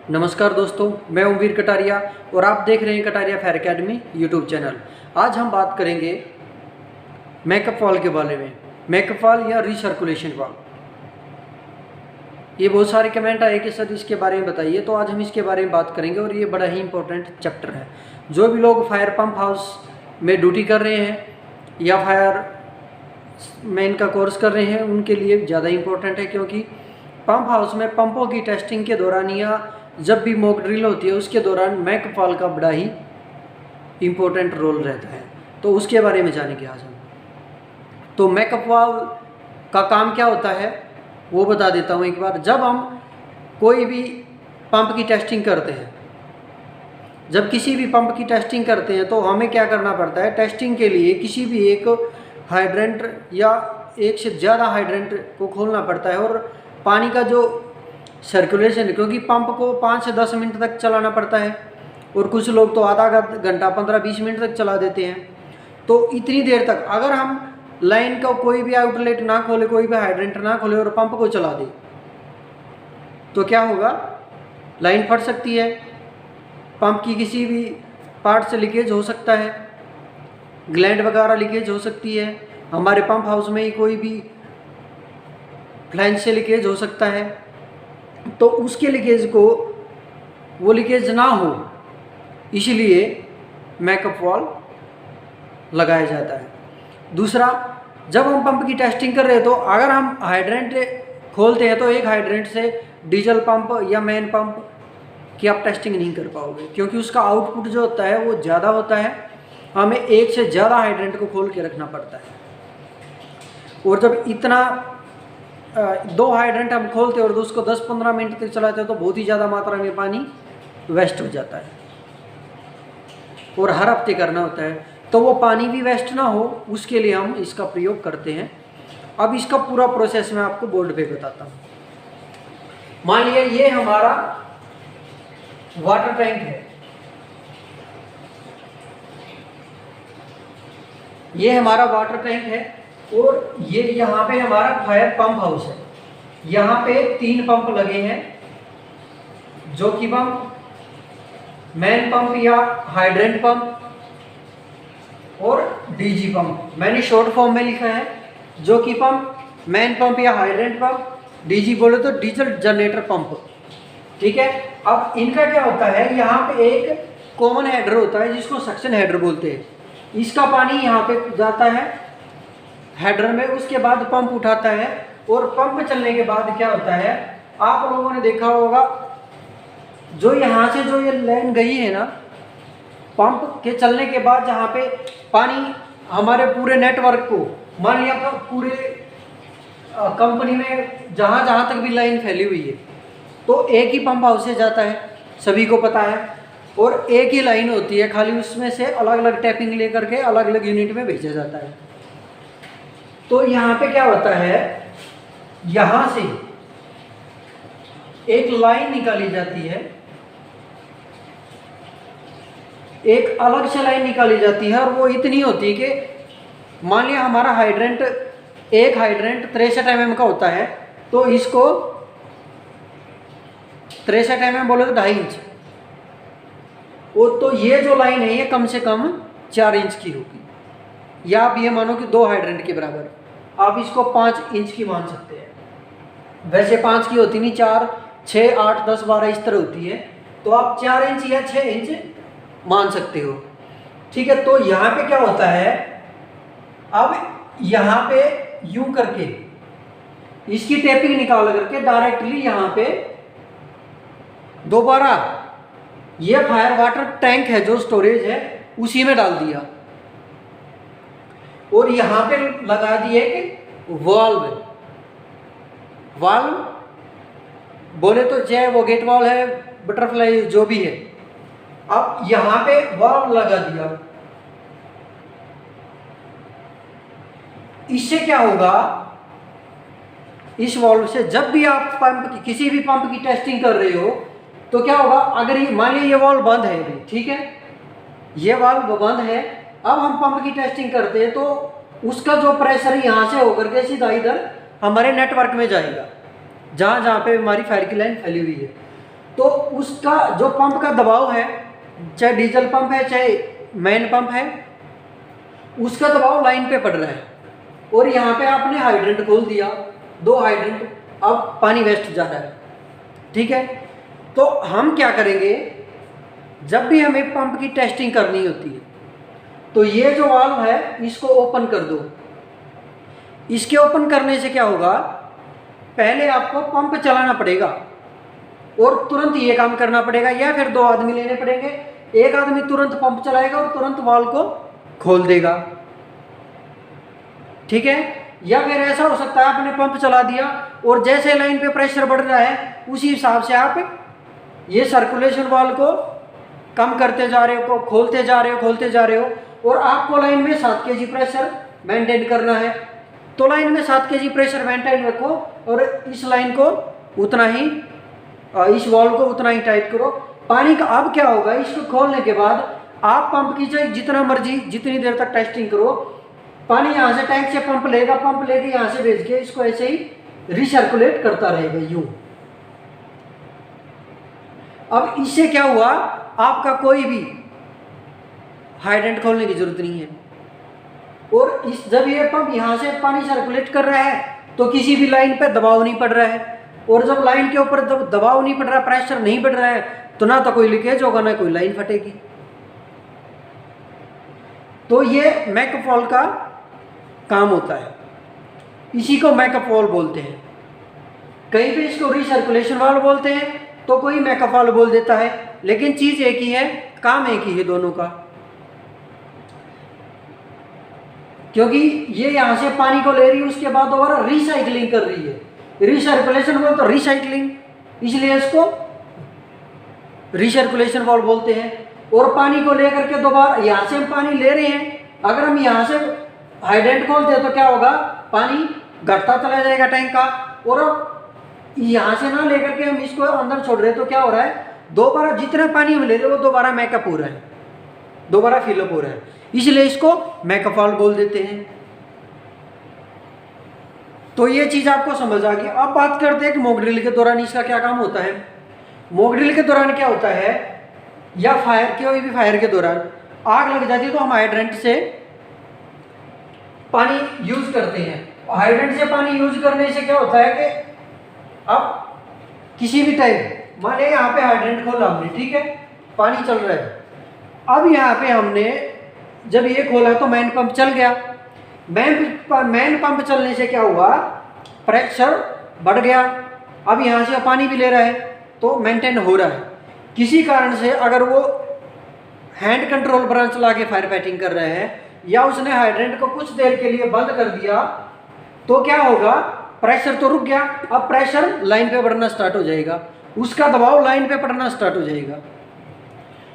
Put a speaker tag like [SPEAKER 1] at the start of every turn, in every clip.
[SPEAKER 1] नमस्कार दोस्तों, मैं वीर कटारिया और आप देख रहे हैं Kataria fire academy YouTube channel. आज हम बात करेंगे मेकअप वाल के बारे में। मेकअप वाल या रिसर्कुलेशन वाल, ये बहुत सारे कमेंट आए कि सर इसके बारे में बताइए, तो आज हम इसके बारे में बात करेंगे और ये बड़ा ही इंपॉर्टेंट चैप्टर है। जो भी लोग फायर पंप हाउस में ड्यूटी कर रहे हैं या फायर मैन का कोर्स कर रहे हैं उनके लिए ज़्यादा इंपॉर्टेंट है, क्योंकि पंप हाउस में पंपों की टेस्टिंग के दौरान या जब भी मॉक ड्रिल होती है उसके दौरान मेकअप वाल का बड़ा ही इम्पोर्टेंट रोल रहता है। तो उसके बारे में जानेंगे आज हम। तो मेकअप वाल का काम क्या होता है वो बता देता हूँ एक बार। जब हम कोई भी पंप की टेस्टिंग करते हैं, जब किसी भी पंप की टेस्टिंग करते हैं तो हमें क्या करना पड़ता है, टेस्टिंग के लिए किसी भी एक हाइड्रेंट या एक से ज़्यादा हाइड्रेंट को खोलना पड़ता है और पानी का जो सर्कुलेशन, क्योंकि पंप को 5 से 10 मिनट तक चलाना पड़ता है और कुछ लोग तो आधा घंटा 15-20 मिनट तक चला देते हैं। तो इतनी देर तक अगर हम लाइन का कोई भी आउटलेट ना खोले, कोई भी हाइड्रेंट ना खोले और पंप को चला दे तो क्या होगा, लाइन फट सकती है, पंप की किसी भी पार्ट से लीकेज हो सकता है, ग्लैंड वगैरह लीकेज हो सकती है, हमारे पंप हाउस में ही कोई भी फ्लैंज से लीकेज हो सकता है। तो उसके लीकेज को, वो लीकेज ना हो इसलिए मेकअप वाल लगाया जाता है। दूसरा, जब हम पंप की टेस्टिंग कर रहे हैं तो अगर हम हाइड्रेंट खोलते हैं तो एक हाइड्रेंट से डीजल पंप या मेन पंप की आप टेस्टिंग नहीं कर पाओगे, क्योंकि उसका आउटपुट जो होता है वो ज़्यादा होता है। हमें एक से ज़्यादा हाइड्रेंट को खोल के रखना पड़ता है और जब इतना 2 हाइड्रेंट हम खोलते हैं और उसको 10-15 मिनट तक चलाते हैं तो बहुत ही ज़्यादा मात्रा में पानी वेस्ट हो जाता है और हर हफ्ते करना होता है। तो वो पानी भी वेस्ट ना हो उसके लिए हम इसका प्रयोग करते हैं। अब इसका पूरा प्रोसेस मैं आपको बोर्ड पे बताता हूँ। मान लिया ये हमारा वाटर टैंक है, ये हमारा वाटर टैंक है और ये यहाँ पे हमारा फायर पंप हाउस है। यहाँ पे 3 पंप लगे हैं, जो कि पंप मैन पंप या हाइड्रेंट पंप और डीजी पंप, मैंने शॉर्ट फॉर्म में लिखा है, जो कि पंप मैन पंप या हाइड्रेंट पंप, डीजी बोले तो डीजल जनरेटर पंप। ठीक है। अब इनका क्या होता है, यहाँ पे एक कॉमन हेडर होता है जिसको सक्शन हेडर बोलते हैं। इसका पानी यहाँ पे जाता है हेडर में, उसके बाद पंप उठाता है और पंप चलने के बाद क्या होता है, आप लोगों ने देखा होगा जो यहाँ से जो ये लाइन गई है ना, पंप के चलने के बाद जहाँ पे पानी हमारे पूरे नेटवर्क को, मान लिया पूरे कंपनी में जहाँ जहाँ तक भी लाइन फैली हुई है तो एक ही पंप हाउस से जाता है, सभी को पता है, और एक ही लाइन होती है, खाली उसमें से अलग अलग टैपिंग लेकर के अलग अलग यूनिट में भेजा जाता है। तो यहाँ पे क्या होता है, यहाँ से एक लाइन निकाली जाती है, एक अलग से लाइन निकाली जाती है और वो इतनी होती है कि मान लिया हमारा हाइड्रेंट, एक हाइड्रेंट 63 mm का होता है, तो इसको 63 mm बोले तो 2.5 इंच, वो तो ये जो लाइन है ये कम से कम 4 इंच की होगी, या आप ये मानो कि 2 हाइड्रेंट के बराबर। आप इसको 5 इंच की मान सकते हैं, वैसे 5 की होती नहीं, 4, 6, 8, 10, 12 इस तरह होती है, तो आप 4 इंच या 6 इंच मान सकते हो। ठीक है। तो यहाँ पे क्या होता है, अब यहाँ पे यूं करके इसकी टेपिंग निकाल करके डायरेक्टली यहाँ पे दोबारा ये फायर वाटर टैंक है जो स्टोरेज है उसी में डाल दिया और यहाँ पे लगा दिए कि वाल्व बोले तो चाहे वो गेट वाल्व है, बटरफ्लाई जो भी है। अब यहाँ पे वाल्व लगा दिया, इससे क्या होगा, इस वाल्व से जब भी आप पंप की, किसी भी पंप की टेस्टिंग कर रहे हो तो क्या होगा, अगर ये मान लीजिए ये वाल्व बंद है अभी, ठीक है, ये वाल्व बंद है, अब हम पंप की टेस्टिंग करते हैं तो उसका जो प्रेशर यहाँ से होकर के सीधा इधर हमारे नेटवर्क में जाएगा, जहाँ जहाँ पे हमारी फायर की लाइन फैली हुई है। तो उसका जो पंप का दबाव है, चाहे डीजल पंप है चाहे मेन पंप है, उसका दबाव लाइन पे पड़ रहा है और यहाँ पे आपने हाइड्रेंट खोल दिया, 2 हाइड्रेंट, अब पानी वेस्ट जा रहा है। ठीक है, तो हम क्या करेंगे, जब भी हमें पंप की टेस्टिंग करनी होती है तो ये जो वाल्व है इसको ओपन कर दो। इसके ओपन करने से क्या होगा, पहले आपको पंप चलाना पड़ेगा और तुरंत ये काम करना पड़ेगा, या फिर 2 आदमी लेने पड़ेंगे। एक आदमी तुरंत पंप चलाएगा और तुरंत वाल्व को खोल देगा। ठीक है, या फिर ऐसा हो सकता है आपने पंप चला दिया और जैसे लाइन पे प्रेशर बढ़ रहा है उसी हिसाब से आप ये सर्कुलेशन वाल्व को कम करते जा रहे हो, खोलते जा रहे हो और आपको लाइन में 7 kg प्रेशर मेंटेन करना है। तो लाइन में 7 kg प्रेशर मेंटेन रखो और इस लाइन को उतना ही, इस वाल्व को उतना ही टाइट करो। पानी का अब क्या होगा, इसको खोलने के बाद आप पंप की चाहे जितना मर्जी जितनी देर तक टेस्टिंग करो, पानी यहाँ से टैंक से पंप लेके यहाँ से भेज के इसको ऐसे ही रिसर्कुलेट करता रहेगा यूं। अब इससे क्या हुआ, आपका कोई भी हाइड्रेंट खोलने की जरूरत नहीं है और जब ये पंप यहाँ से पानी सर्कुलेट कर रहा है तो किसी भी लाइन पे दबाव नहीं पड़ रहा है, और जब लाइन के ऊपर दबाव नहीं पड़ रहा, प्रेशर नहीं बढ़ रहा है, तो ना तो कोई लीकेज होगा ना कोई लाइन फटेगी। तो ये मैकअप वाल्व का काम होता है, इसी को मैकअप वाल्व बोलते हैं। कहीं पे इसको रिसर्कुलेशन वाल्व बोलते हैं तो कोई मैकअप वाल्व बोल देता है, लेकिन चीज एक ही है, काम एक ही है दोनों का। क्योंकि ये यहाँ से पानी को ले रही है, उसके बाद दोबारा रिसाइकलिंग कर रही है। रिसर्कुलेशन वाल्व तो रिसाइकलिंग, इसलिए इसको रिसर्कुलेशन वाल्व बोलते हैं। और पानी को लेकर के दोबारा यहाँ से हम पानी ले रहे हैं, अगर हम यहाँ से हाइड्रेंट खोलते हैं तो क्या होगा, पानी घटता चला जाएगा टैंक का, और यहाँ से ना लेकर के हम इसको अंदर छोड़ रहे हैं तो क्या हो रहा है, दोबारा जितना पानी हम ले रहे हैं वो दोबारा मैकअप हो रहा है, दोबारा फिलअप हो रहा है, इसलिए इसको मैकअप वाल्व बोल देते हैं। तो ये चीज आपको समझ आ गई। अब बात करते हैं कि मॉक ड्रिल के दौरान इसका क्या काम होता है। मॉक ड्रिल के दौरान क्या होता है, या फायर कोई भी फायर के दौरान आग लग जाती है तो हम हाइड्रेंट से पानी यूज करते हैं। हाइड्रेंट से पानी यूज करने से क्या होता है कि अब किसी भी टाइम मान लिया यहाँ पे हाइड्रेंट खोला हमने, ठीक है, पानी चल रहा है, अब यहाँ पे हमने जब ये खोला तो मेन पंप चल गया। मेन पंप चलने से क्या हुआ, प्रेशर बढ़ गया, अब यहाँ से पानी भी ले रहा है तो मेंटेन हो रहा है। किसी कारण से अगर वो हैंड कंट्रोल ब्रांच ला के फायर फाइटिंग कर रहे हैं या उसने हाइड्रेंट को कुछ देर के लिए बंद कर दिया तो क्या होगा, प्रेशर तो रुक गया, अब प्रेशर लाइन पे बढ़ना स्टार्ट हो जाएगा, उसका दबाव लाइन पे पड़ना स्टार्ट हो जाएगा।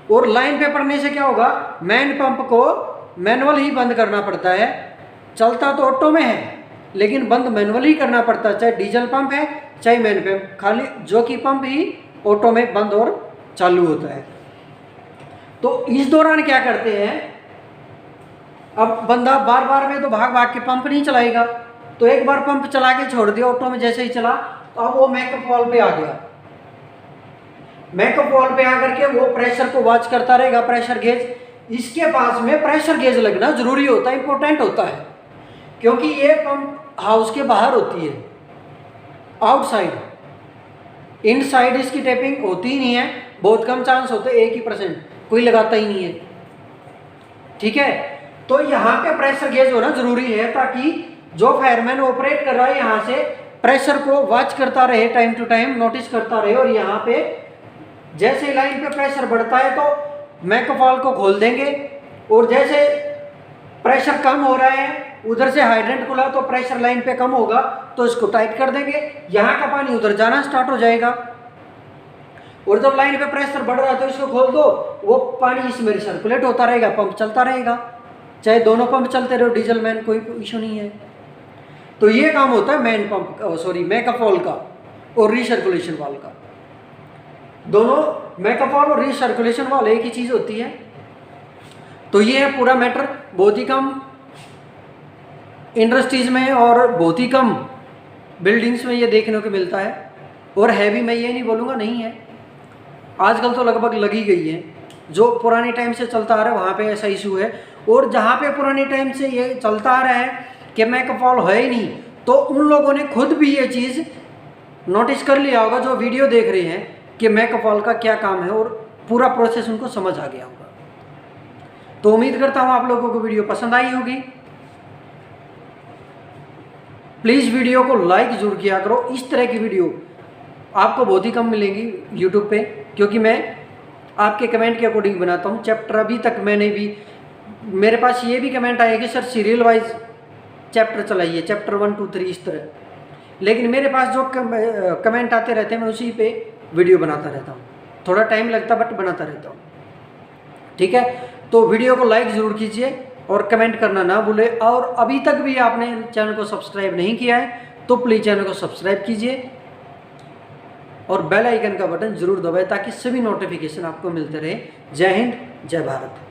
[SPEAKER 1] और लाइन पे पड़ने से क्या होगा, मेन पंप को मैनुअल ही बंद करना पड़ता है। चलता तो ऑटो में है लेकिन बंद मैनुअल ही करना पड़ता है, चाहे डीजल पंप है चाहे मेन पंप, खाली जो कि पंप ही ऑटो में बंद और चालू होता है। तो इस दौरान क्या करते हैं, अब बंदा बार बार में तो भाग भाग के पंप नहीं चलाएगा, तो एक बार पंप चला के छोड़ दिया, ऑटो में जैसे ही चला तो अब वो मैकअप वाल्व पे आ गया। मैकअप वाल्व पे आकर के वो प्रेशर को वॉच करता रहेगा, प्रेशर गेज। इसके पास में प्रेशर गेज लगना जरूरी होता है, इंपॉर्टेंट होता है, क्योंकि ये पंप हाउस के बाहर होती है, आउटसाइड। इनसाइड इसकी टेपिंग होती ही नहीं है, बहुत कम चांस होते हैं, 1% कोई लगाता ही नहीं है। ठीक है, तो यहाँ पे प्रेशर गेज होना जरूरी है ताकि जो फायरमैन ऑपरेट कर रहा है यहाँ से प्रेशर को वॉच करता रहे, टाइम टू टाइम नोटिस करता रहे, और यहाँ पे जैसे लाइन पे प्रेशर बढ़ता है तो मैकअप वाल्व को खोल देंगे, और जैसे प्रेशर कम हो रहा है उधर से हाइड्रेंट खुला तो प्रेशर लाइन पे कम होगा तो इसको टाइट कर देंगे, यहाँ का पानी उधर जाना स्टार्ट हो जाएगा। और जब लाइन पे प्रेशर बढ़ रहा है तो इसको खोल दो, वो पानी इसमें रिसर्कुलेट होता रहेगा, पंप चलता रहेगा, चाहे दोनों पंप चलते रहो, डीजल मैन, कोई इशू नहीं है। तो ये काम होता है मेन पंप मैकअप वाल्व का और रिसर्कुलेशन वाल्व का। दोनों मैकअप वाल्व और रिसर्कुलेशन वाल्व एक ही चीज होती है। तो ये है पूरा मैटर, बहुत ही कम इंडस्ट्रीज में और बहुत ही कम बिल्डिंग्स में ये देखने को मिलता है, और है भी, मैं ये नहीं बोलूँगा नहीं है, आजकल तो लगभग लगी गई है। जो पुराने टाइम से चलता आ रहा है वहाँ पे ऐसा इशू है, और जहाँ पे पुराने टाइम से ये चलता आ रहा है कि मैकफॉल है ही नहीं, तो उन लोगों ने खुद भी ये चीज़ नोटिस कर लिया होगा जो वीडियो देख रहे हैं कि मैकफॉल का क्या काम है, और पूरा प्रोसेस उनको समझ आ गया होगा। तो उम्मीद करता हूँ आप लोगों को वीडियो पसंद आई होगी। प्लीज़ वीडियो को लाइक जरूर किया करो। इस तरह की वीडियो आपको बहुत ही कम मिलेंगी यूट्यूब पे, क्योंकि मैं आपके कमेंट के अकॉर्डिंग बनाता हूँ। चैप्टर अभी तक मैंने भी, मेरे पास ये भी कमेंट आए कि सर सीरियल वाइज चैप्टर चलाइए, चैप्टर 1 2 3 इस तरह, लेकिन मेरे पास जो कमेंट आते रहते हैं मैं उसी पे वीडियो बनाता रहता हूँ। थोड़ा टाइम लगता बट बनाता रहता हूँ, ठीक है। तो वीडियो को लाइक ज़रूर कीजिए और कमेंट करना ना भूले। और अभी तक भी आपने चैनल को सब्सक्राइब नहीं किया है तो प्लीज़ चैनल को सब्सक्राइब कीजिए और बेल आइकन का बटन ज़रूर दबाएं ताकि सभी नोटिफिकेशन आपको मिलते रहे। जय हिंद, जय भारत।